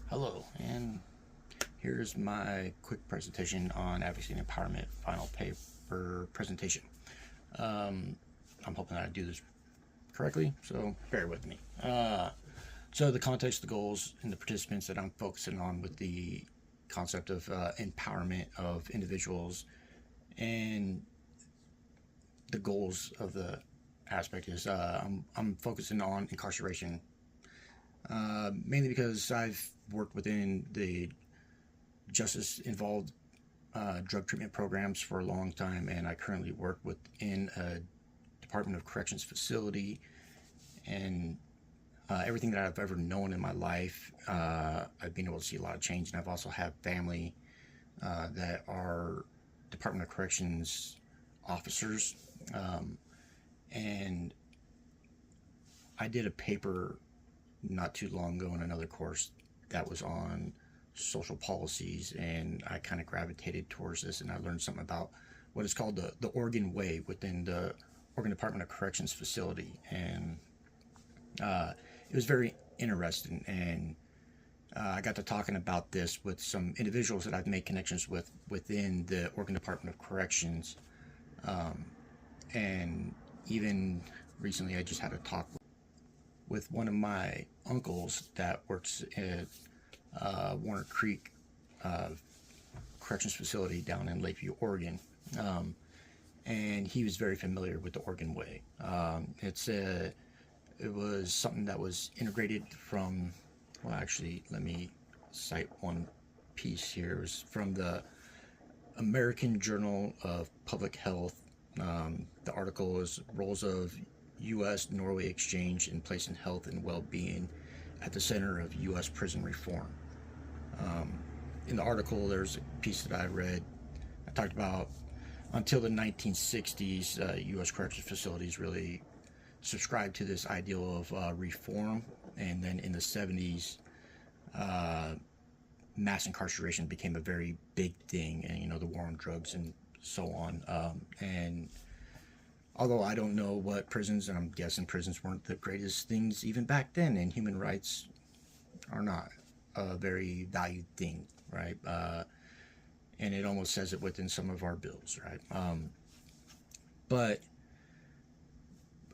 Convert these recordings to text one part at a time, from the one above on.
Hello, and here's my quick presentation on Advocacy Empowerment final paper presentation. I'm hoping that I do this correctly, so bear with me. So the context, the goals, and the participants that I'm focusing on with the concept of empowerment of individuals and the goals of the aspect is I'm focusing on incarceration, mainly because I've worked within the justice involved drug treatment programs for a long time, and I currently work within a Department of Corrections facility, and everything that I've ever known in my life, I've been able to see a lot of change. And I've also have family that are Department of Corrections officers, and I did a paper not too long ago in another course that was on social policies, and I kind of gravitated towards this, and I learned something about what is called the Oregon Way within the Oregon Department of Corrections facility, and it was very interesting, and I got to talking about this with some individuals that I've made connections with within the Oregon Department of Corrections, and even recently I just had a talk with one of my uncles that works at Warner Creek Corrections Facility down in Lakeview, Oregon, and he was very familiar with the Oregon Way. It was something that was integrated from, well, actually, let me cite one piece here. It was from the American Journal of Public Health. The article is Roles of U.S.-Norway Exchange in Placing Health and Well-Being at the Center of U.S. Prison Reform. In the article, there's a piece that I read. I talked about until the 1960s, U.S. correctional facilities really subscribed to this ideal of reform, and then in the 70s, mass incarceration became a very big thing, and the war on drugs and so on. And although I don't know what prisons, and I'm guessing prisons weren't the greatest things even back then, and human rights are not a very valued thing, right? And it almost says it within some of our bills, right? But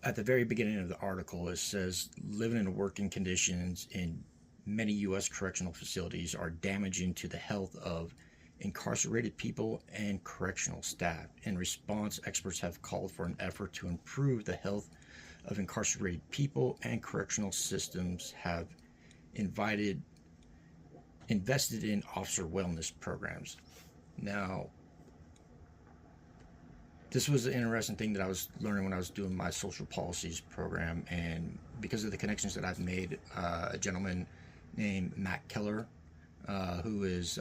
at the very beginning of the article, it says living and working conditions in many U.S. correctional facilities are damaging to the health of incarcerated people and correctional staff. In response, experts have called for an effort to improve the health of incarcerated people, and correctional systems have invested in officer wellness programs. Now, this was an interesting thing that I was learning when I was doing my social policies program, and because of the connections that I've made, a gentleman named Matt Keller, who is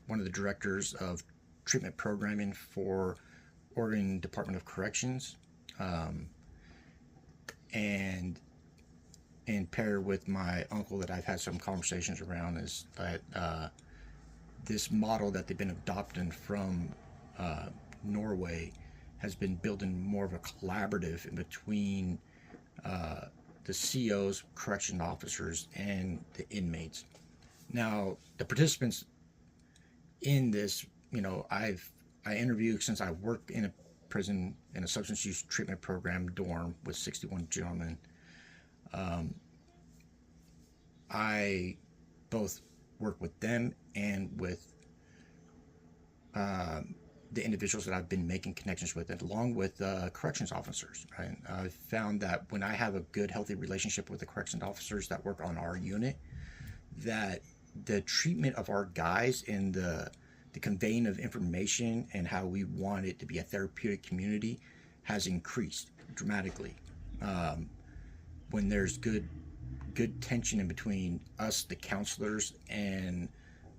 one of the directors of treatment programming for Oregon Department of Corrections, and paired with my uncle that I've had some conversations around, is that this model that they've been adopting from Norway has been building more of a collaborative in between the COs, correction officers, and the inmates. Now, the participants in this, I interviewed, since I worked in a prison in a substance use treatment program dorm with 61 gentlemen. I both work with them and with the individuals that I've been making connections with, and along with corrections officers. Right? I've found that when I have a good, healthy relationship with the corrections officers that work on our unit, that the treatment of our guys and the conveying of information and how we want it to be a therapeutic community has increased dramatically. When there's good tension in between us, the counselors, and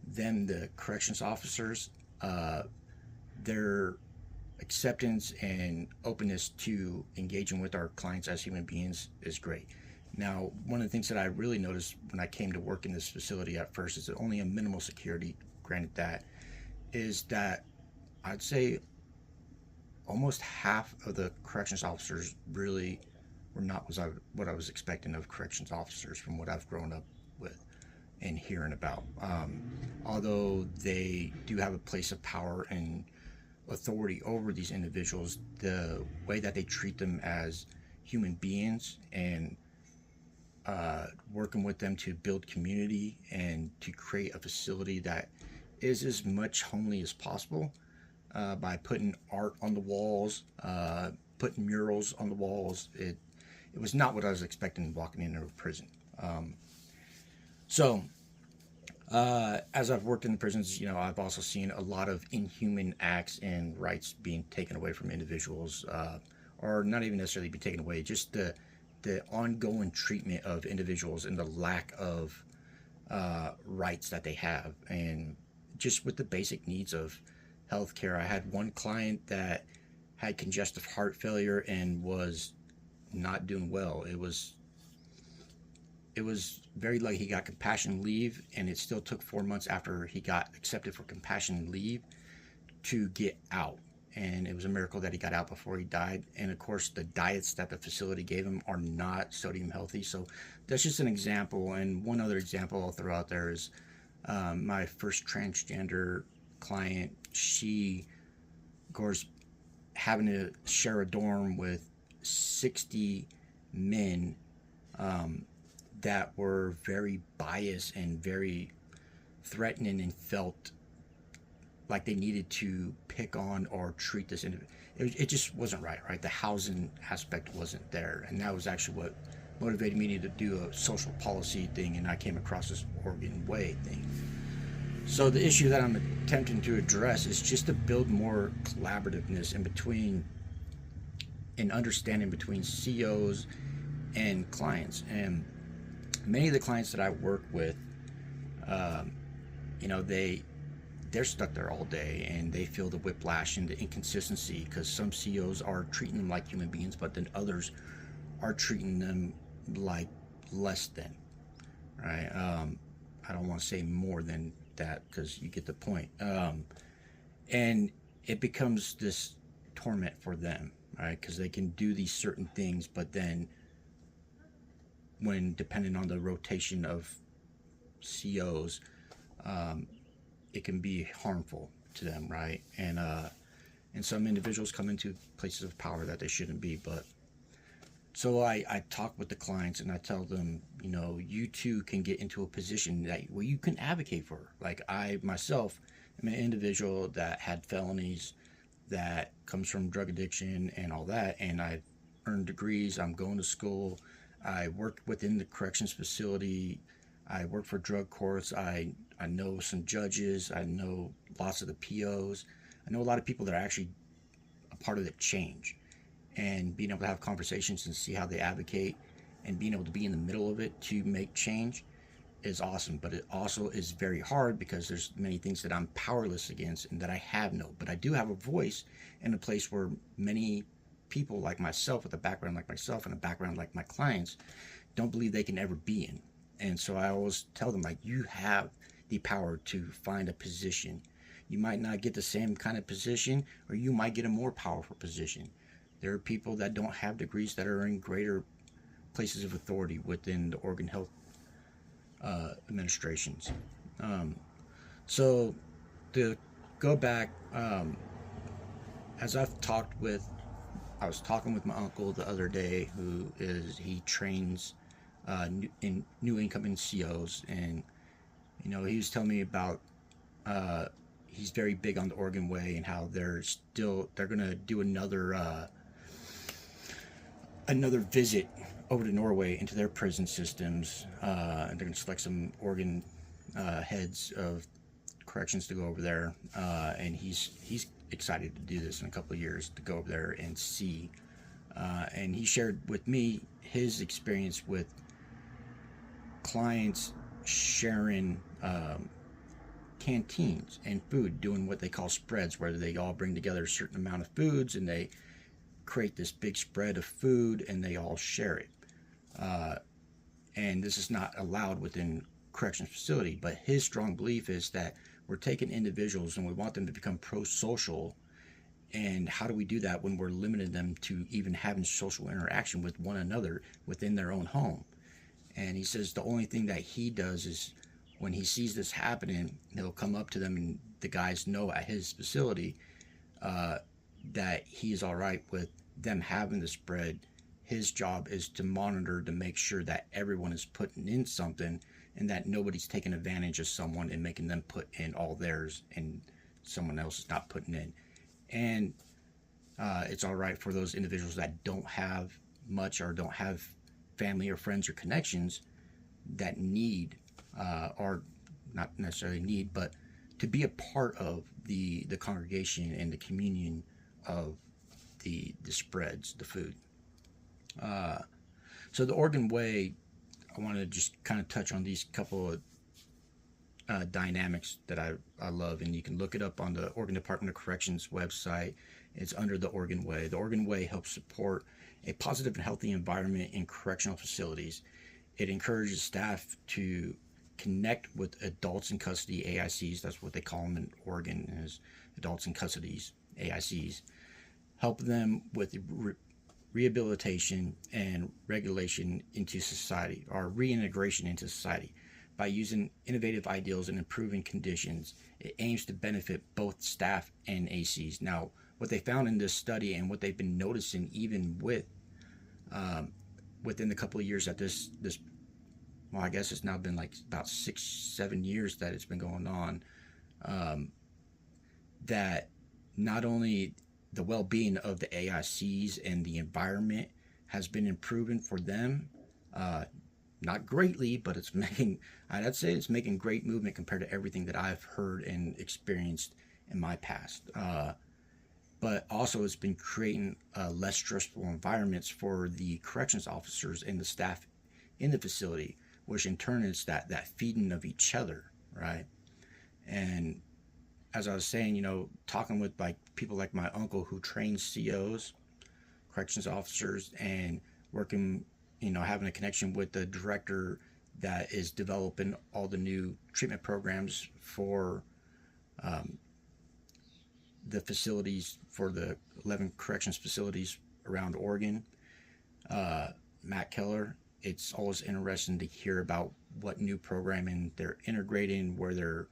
them, the corrections officers, their acceptance and openness to engaging with our clients as human beings is great. Now, one of the things that I really noticed when I came to work in this facility at first is that only a minimal security, granted that, is that I'd say almost half of the corrections officers really were not what I was expecting of corrections officers from what I've grown up with. and hearing about. Although they do have a place of power and authority over these individuals, the way that they treat them as human beings and working with them to build community and to create a facility that is as much homely as possible, by putting art on the walls, putting murals on the walls. It was not what I was expecting walking into a prison. So as I've worked in the prisons, I've also seen a lot of inhuman acts and rights being taken away from individuals, or not even necessarily be taken away, just the ongoing treatment of individuals and the lack of rights that they have, and just with the basic needs of healthcare. I had one client that had congestive heart failure and was not doing well. It was very lucky he got compassion leave, and it still took 4 months after he got accepted for compassion leave to get out. And it was a miracle that he got out before he died. And of course, the diets that the facility gave him are not sodium healthy. So that's just an example. And one other example I'll throw out there is my first transgender client. She, of course, having to share a dorm with 60 men that were very biased and very threatening, and felt like they needed to pick on or treat this individual. It just wasn't right. The housing aspect wasn't there, and that was actually what motivated me to do a social policy thing, and I came across this Oregon Way thing. So the issue that I'm attempting to address is just to build more collaborativeness in between, and understanding between COs and clients. And many of the clients that I work with, they're stuck there all day, and they feel the whiplash and the inconsistency, because some COs are treating them like human beings, but then others are treating them like less than, right? I don't want to say more than that, because you get the point. And it becomes this torment for them, right? Because they can do these certain things, but then when depending on the rotation of COs, it can be harmful to them, right? And some individuals come into places of power that they shouldn't be. But so I talk with the clients, and I tell them, you too can get into a position where you can advocate for. Like, I myself am an individual that had felonies, that comes from drug addiction and all that, and I've earned degrees. I'm going to school. I work within the corrections facility. I work for drug courts. I know some judges. I know lots of the POs. I know a lot of people that are actually a part of the change. And being able to have conversations and see how they advocate, and being able to be in the middle of it to make change is awesome. But it also is very hard, because there's many things that I'm powerless against and that I have no. But I do have a voice in a place where many people like myself, with a background like myself and a background like my clients, don't believe they can ever be in. And so I always tell them, like, you have the power to find a position. You might not get the same kind of position, or you might get a more powerful position. There are people that don't have degrees that are in greater places of authority within the Oregon Health administrations. So to go back, as I was talking with my uncle the other day, he trains new incoming COs, and he was telling me about he's very big on the Oregon Way, and how they're gonna do another visit over to Norway into their prison systems, and they're gonna select some Oregon heads of corrections to go over there, and he's excited to do this in a couple of years, to go over there and see. And he shared with me his experience with clients sharing canteens and food, doing what they call spreads, where they all bring together a certain amount of foods, and they create this big spread of food, and they all share it. And this is not allowed within corrections facility, but his strong belief is that we're taking individuals and we want them to become pro-social. And how do we do that when we're limiting them to even having social interaction with one another within their own home? And he says the only thing that he does is when he sees this happening, he'll come up to them, and the guys know at his facility that he's all right with them having the spread. His job is to monitor to make sure that everyone is putting in something, and that nobody's taking advantage of someone and making them put in all theirs and someone else is not putting in. And it's all right for those individuals that don't have much or don't have family or friends or connections that need, or not necessarily need, but to be a part of the congregation and the communion of the spreads, the food. So the Oregon Way, I want to just kind of touch on these couple of dynamics that I love, and you can look it up on the Oregon Department of Corrections website. It's under the Oregon Way. The Oregon Way helps support a positive and healthy environment in correctional facilities. It encourages staff to connect with adults in custody, AICs, that's what they call them in Oregon, is adults in custody, AICs. Help them with rehabilitation and regulation into society, or reintegration into society. By using innovative ideals and improving conditions, it aims to benefit both staff and ACs. Now, what they found in this study and what they've been noticing even with within the couple of years that this well, I guess it's now been like about 6-7 years that it's been going on, that not only the well-being of the AICs and the environment has been improving for them, not greatly, but it's making, I'd say it's making great movement compared to everything that I've heard and experienced in my past. But also it's been creating less stressful environments for the corrections officers and the staff in the facility, which in turn is that feeding of each other, right? And as I was saying, you know, talking with like people like my uncle who trains COs, corrections officers, and working, you know, having a connection with the director that is developing all the new treatment programs for the facilities, for the 11 corrections facilities around Oregon, Matt Keller. It's always interesting to hear about what new programming they're integrating, where they're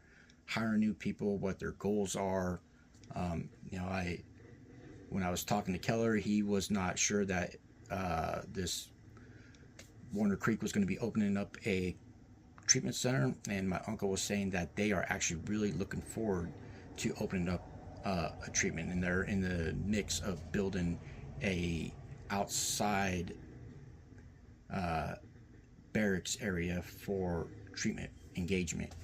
hiring new people, what their goals are. You know, when I was talking to Keller, he was not sure that this Warner Creek was going to be opening up a treatment center, and my uncle was saying that they are actually really looking forward to opening up a treatment, and they're in the mix of building a outside barracks area for treatment engagement.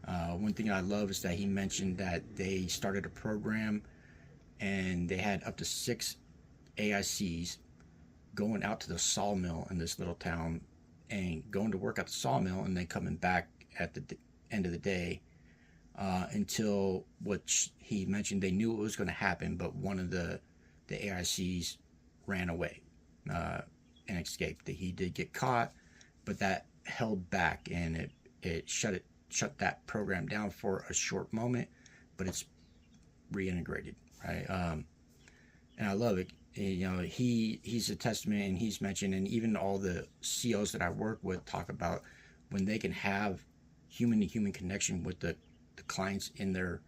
One thing I love is that he mentioned that they started a program and they had up to 6 AICs going out to the sawmill in this little town and going to work at the sawmill, and then coming back at the end of the day until, which he mentioned, they knew it was going to happen, but one of the AICs ran away and escaped. He did get caught, but that held back, and it shut that program down for a short moment, but it's reintegrated, right? And I love it. You know, he's a testament, and he's mentioned, and even all the COs that I work with talk about when they can have human to human connection with the clients in their,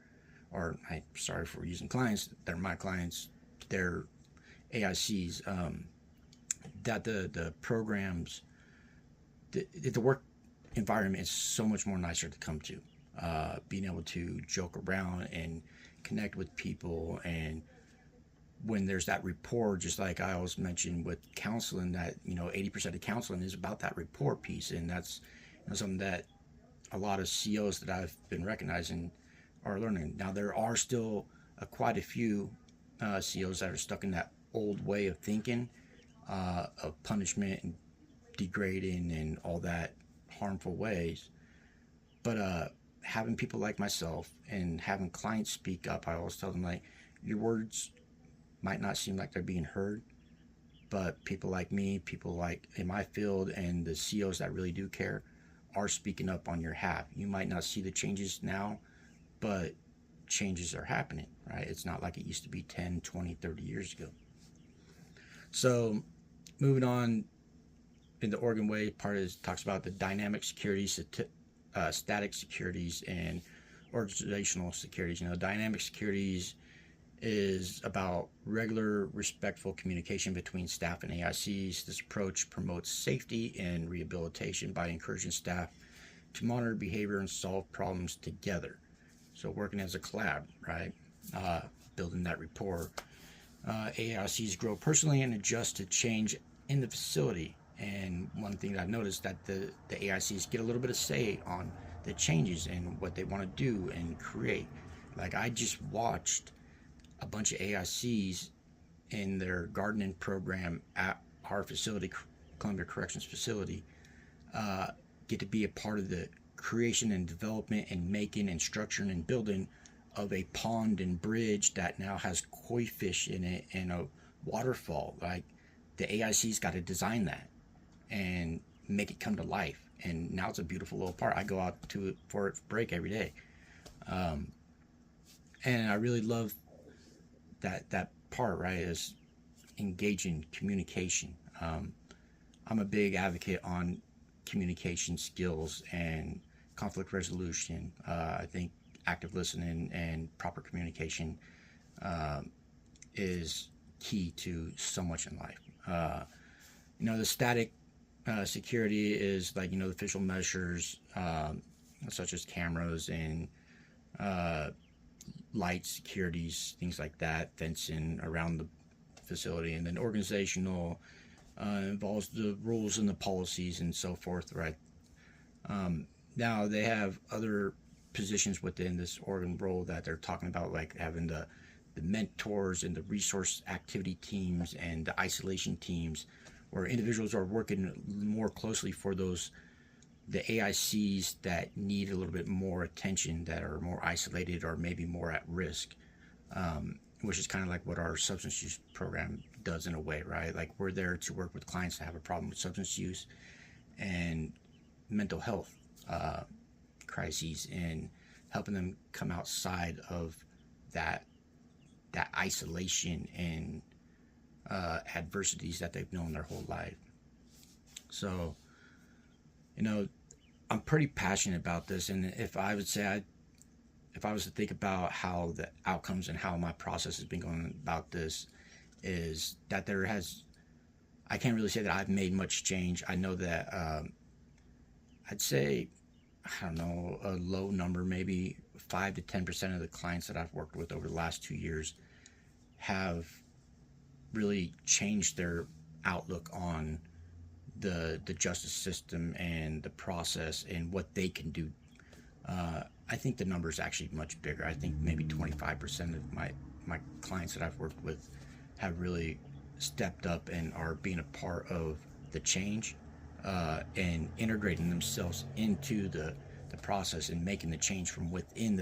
or I'm sorry for using clients, they're my clients, they're AICs, that the programs, the work environment is so much more nicer to come to. Being able to joke around and connect with people, and when there's that rapport, just like I always mention with counseling, that, you know, 80% of counseling is about that rapport piece, and that's, you know, something that a lot of COs that I've been recognizing are learning. Now, there are still quite a few COs that are stuck in that old way of thinking, of punishment and degrading and all that harmful ways. But having people like myself and having clients speak up, I always tell them, like, your words might not seem like they're being heard, but people like me, people like in my field, and the COs that really do care are speaking up on your behalf. You might not see the changes now, but changes are happening, right? It's not like it used to be 10, 20, 30 years ago. So moving on, in the Oregon Way, part of it talks about the dynamic security static securities and organizational securities. Dynamic securities is about regular, respectful communication between staff and AICs. This approach promotes safety and rehabilitation by encouraging staff to monitor behavior and solve problems together. So working as a collab, right? Building that rapport. AICs grow personally and adjust to change in the facility. And one thing that I've noticed that the AICs get a little bit of say on the changes and what they want to do and create. Like I just watched a bunch of AICs in their gardening program at our facility, Columbia Corrections Facility, get to be a part of the creation and development and making and structuring and building of a pond and bridge that now has koi fish in it and a waterfall. Like the AIC's got to design that and make it come to life. And now it's a beautiful little park. I go out to it for break every day. And I really love that part, right, is engaging communication. I'm a big advocate on communication skills and conflict resolution. I think active listening and proper communication is key to so much in life. The static security is like, the official measures such as cameras and light securities, things like that, fencing around the facility. And then organizational involves the rules and the policies and so forth, right? Now they have other positions within this organ role that they're talking about, like having the mentors and the resource activity teams and the isolation teams, where individuals are working more closely for the AICs that need a little bit more attention, that are more isolated or maybe more at risk, which is kind of like what our substance use program does in a way, right? Like we're there to work with clients that have a problem with substance use and mental health crises, and helping them come outside of that isolation and adversities that they've known their whole life. So, I'm pretty passionate about this, and if I was to think about how the outcomes and how my process has been going about this, is that I can't really say that I've made much change. I know that I'd say, I don't know, a low number, maybe 5 to 10% of the clients that I've worked with over the last 2 years have really changed their outlook on the justice system and the process and what they can do. I think the number is actually much bigger. I think maybe 25% of my clients that I've worked with have really stepped up and are being a part of the change and integrating themselves into the process and making the change from within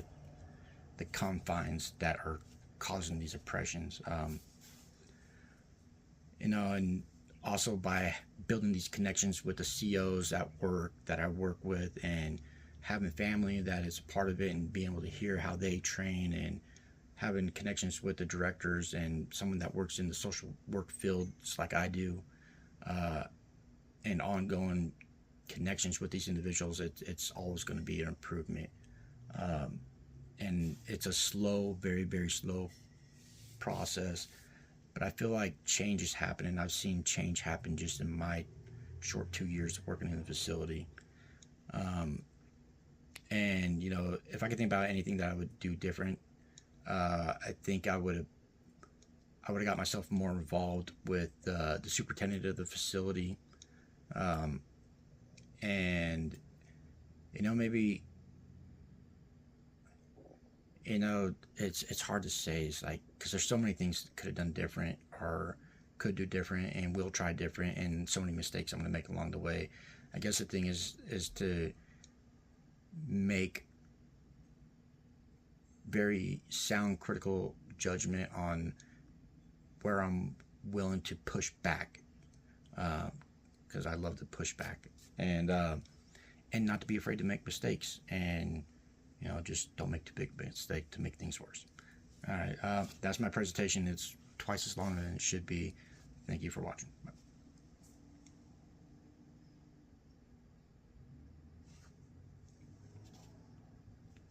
the confines that are causing these oppressions. And also by building these connections with the COs that I work with, and having family that is a part of it, and being able to hear how they train, and having connections with the directors and someone that works in the social work field just like I do, and ongoing connections with these individuals, it's always going to be an improvement. And it's a slow, very, very slow process, but I feel like change is happening. I've seen change happen just in my short 2 years of working in the facility. And if I could think about anything that I would do different, I think I would have got myself more involved with the superintendent of the facility, and maybe it's hard to say. It's like, because there's so many things that could have done different or could do different and will try different, and so many mistakes I'm going to make along the way. I guess the thing is to make very sound critical judgment on where I'm willing to push back, because I love to push back, and not to be afraid to make mistakes, and just don't make too big a mistake to make things worse. All right, that's my presentation. It's twice as long as it should be. Thank you for watching. Bye.